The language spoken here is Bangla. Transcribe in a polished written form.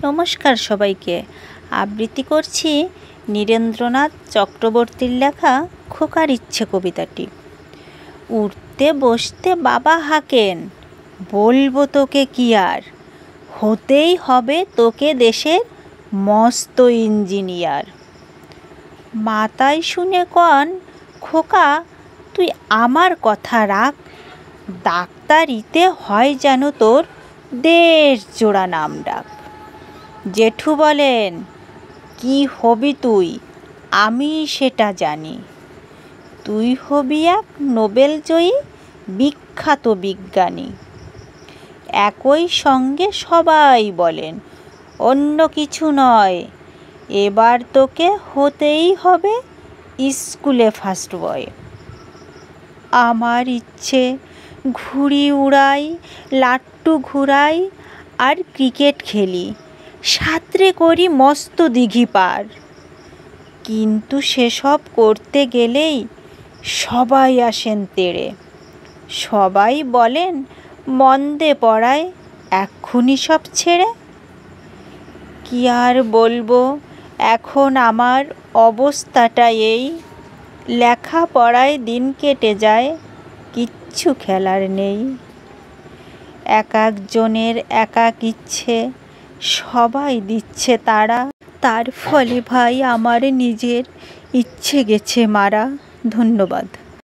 নমস্কার সবাইকে। আবৃত্তি করছি নীরেন্দ্রনাথ চক্রবর্তীর লেখা খোকার ইচ্ছে কবিতাটি। উঠতে বসতে বাবা হাঁকেন, বলবো তোকে কি আর, হতেই হবে তোকে দেশের মস্ত ইঞ্জিনিয়ার। মাতায় শুনে কন, খোকা তুই আমার কথা রাখ, ডাক্তারিতে হয় যেন তোর 1.5 জোড়া নাম ডাক। জেঠু বলেন, কি হবি তুই, আমি সেটা জানি, তুই হবি এক নোবেল জয়ী বিখ্যাত বিজ্ঞানী। একই সঙ্গে সবাই বলেন, অন্য কিছু নয়, এবার তোকে হতেই হবে স্কুলে ফার্স্ট বয়। আমার ইচ্ছে ঘুড়ি উড়াই, লাট্টু ঘুরাই, আর ক্রিকেট খেলি, সাঁতরে করি মস্ত দিঘি পার। কিন্তু সেসব করতে গেলেই সবাই আসেন তেড়ে, সবাই বলেন মন্দে পড়ায় এক্ষুনি সব ছেড়ে। কি আর বলবো, এখন আমার অবস্থাটা এই, লেখাপড়ায় দিন কেটে যায়, কিচ্ছু খেলার নেই। এক একজনের এক এক ইচ্ছে, সবাই দিচ্ছে তারা, তার ফলে ভাই আমার নিজের ইচ্ছে গেছে মারা। ধন্যবাদ।